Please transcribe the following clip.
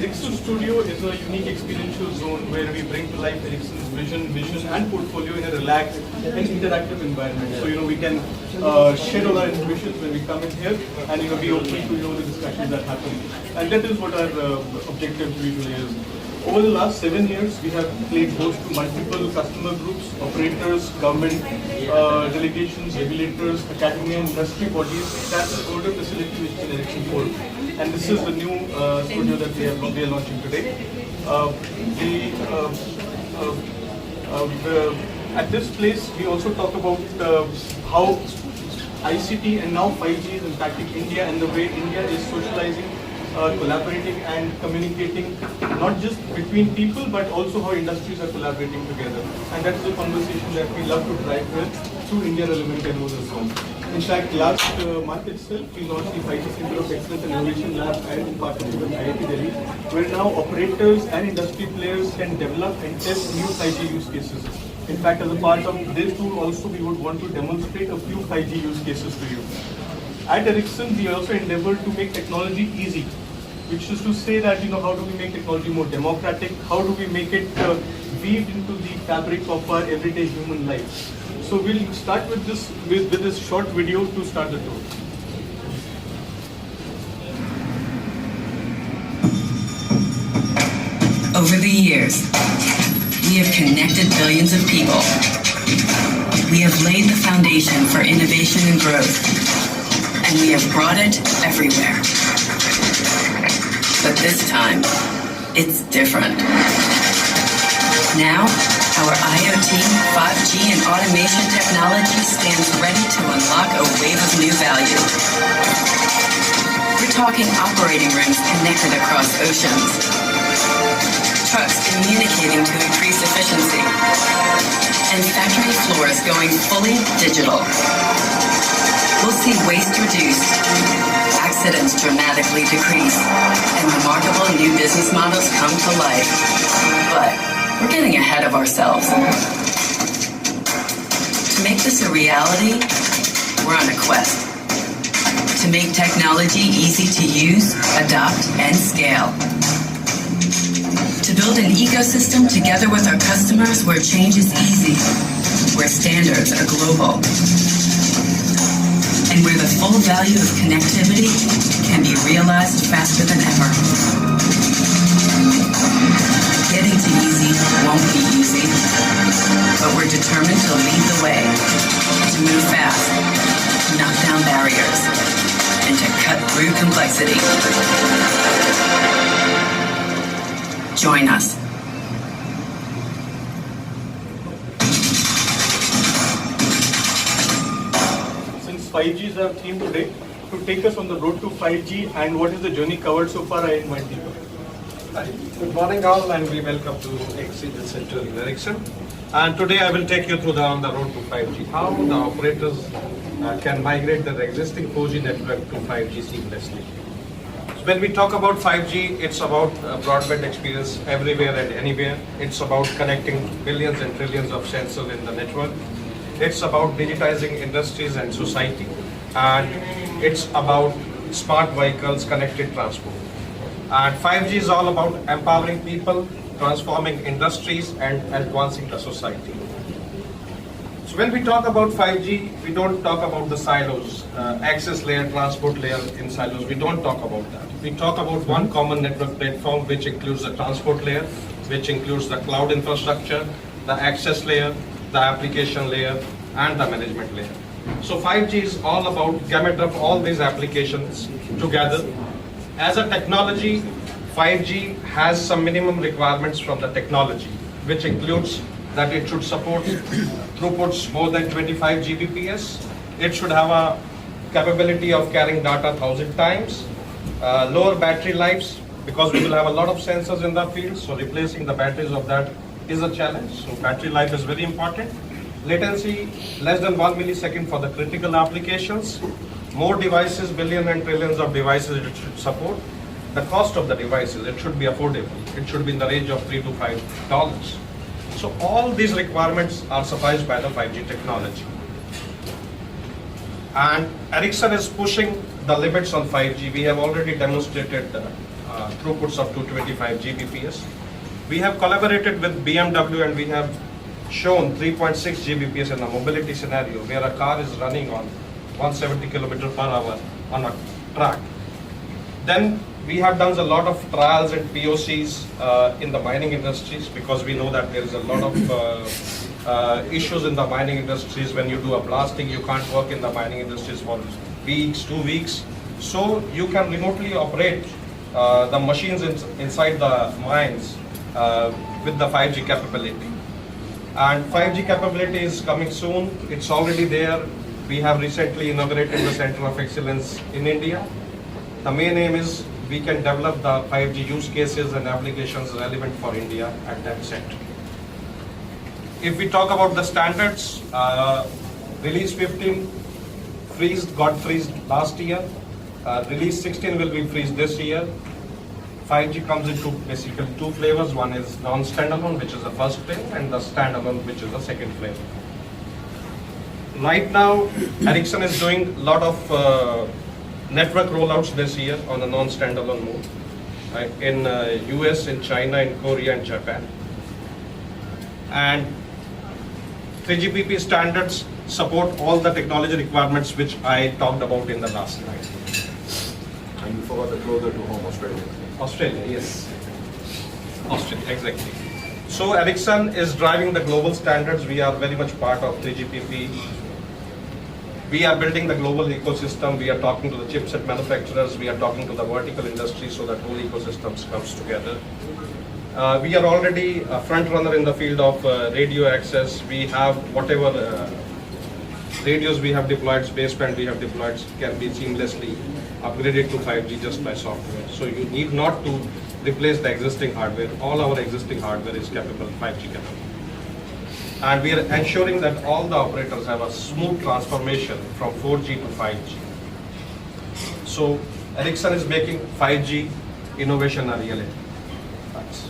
Ericssion Studio is a unique experiential zone where we bring to life Ericsson's vision and portfolio in a relaxed and interactive environment. So, we can share all our intuitions when we come in here and, be open to, the discussions that happen. And that is what our objective usually is. Over the last 7 years, we have played host to multiple customer groups, operators, government delegations, regulators, academia, industry bodies. That's the older facility which is in Ericsson 4. And this is the new studio that we are launching today. At this place, we also talk about how ICT and now 5G is impacting India and the way India is socializing, collaborating and communicating, not just between people, but also how industries are collaborating together. And that's the conversation that we love to drive with through India Relevant and as well. In fact, last month itself, we launched the 5G Center of Excellence and Innovation Lab and in partnership with IIT Delhi, where now operators and industry players can develop and test new 5G use cases. In fact, as a part of this tool also, we would want to demonstrate a few 5G use cases to you. At Ericsson, we also endeavor to make technology easy, which is to say that, how do we make technology more democratic? How do we make it weaved into the fabric of our everyday human lives? So we'll start with this short video to start the tour. Over the years, we have connected billions of people. We have laid the foundation for innovation and growth, and we have brought it everywhere. But this time, it's different. Now, our IoT, 5G, and automation technology stands ready to unlock a wave of new value. We're talking operating rooms connected across oceans, trucks communicating to increase efficiency, and factory floors going fully digital. We'll see waste reduced, accidents dramatically decrease, and remarkable new business models come to life. But we're getting ahead of ourselves. To make this a reality, we're on a quest. To make technology easy to use, adopt, and scale. To build an ecosystem together with our customers where change is easy, where standards are global, and where the full value of connectivity can be realized faster than ever. Getting to easy won't be easy, but we're determined to lead the way, to move fast, to knock down barriers, and to cut through complexity. Join us. Since 5G is our theme today, to take us on the road to 5G and what is the journey covered so far, I invite you. Hi. Good morning all, and we welcome to Exceeded Center in Ericsson. And today I will take you through on the road to 5G, how the operators can migrate their existing 4G network to 5G seamlessly. So when we talk about 5G, it's about broadband experience everywhere and anywhere. It's about connecting billions and trillions of sensors in the network. It's about digitizing industries and society. And it's about smart vehicles, connected transport. And 5G is all about empowering people, transforming industries, and advancing the society. So when we talk about 5G, we don't talk about the silos, access layer, transport layer in silos. We don't talk about that. We talk about one common network platform, which includes the transport layer, which includes the cloud infrastructure, the access layer, the application layer, and the management layer. So 5G is all about gamut of all these applications together. As a technology, 5G has some minimum requirements from the technology, which includes that it should support throughputs more than 25 Gbps. It should have a capability of carrying data 1,000 times, lower battery lives, because we will have a lot of sensors in the field, so replacing the batteries of that is a challenge. So battery life is very important. Latency less than 1 millisecond for the critical applications. More devices, billions and trillions of devices it should support. The cost of the devices, it should be affordable. It should be in the range of $3 to $5. So all these requirements are sufficed by the 5G technology. And Ericsson is pushing the limits on 5G. We have already demonstrated throughputs of 225 Gbps. We have collaborated with BMW and we have shown 3.6 Gbps in a mobility scenario where a car is running on 170 km per hour on a track. Then we have done a lot of trials and POCs in the mining industries, because we know that there is a lot of issues in the mining industries. When you do a blasting, you can't work in the mining industries for weeks, 2 weeks. So you can remotely operate the machines inside the mines with the 5G capability. And 5G capability is coming soon. It's already there. We have recently inaugurated the Center of Excellence in India. The main aim is we can develop the 5G use cases and applications relevant for India at that center. If we talk about the standards, Release 15 got freezed last year. Release 16 will be freezed this year. 5G comes into basically two flavors. One is non-standalone, which is the first flavor, and the standalone, which is the second flavor. Right now, Ericsson is doing a lot of network rollouts this year on a non-standalone mode in US, in China, in Korea, and Japan. And 3GPP standards support all the technology requirements which I talked about in the last slide. And you forgot the closer to home, Australia. Australia, yes. Australia, exactly. So Ericsson is driving the global standards. We are very much part of 3GPP. We are building the global ecosystem. We are talking to the chipset manufacturers. We are talking to the vertical industry so that whole ecosystems comes together. We are already a front runner in the field of radio access. We have whatever radios we have deployed, baseband we have deployed can be seamlessly upgraded to 5G just by software. So you need not to replace the existing hardware. All our existing hardware is capable, 5G capable. And we are ensuring that all the operators have a smooth transformation from 4G to 5G. So Ericsson is making 5G innovation a reality. Thanks.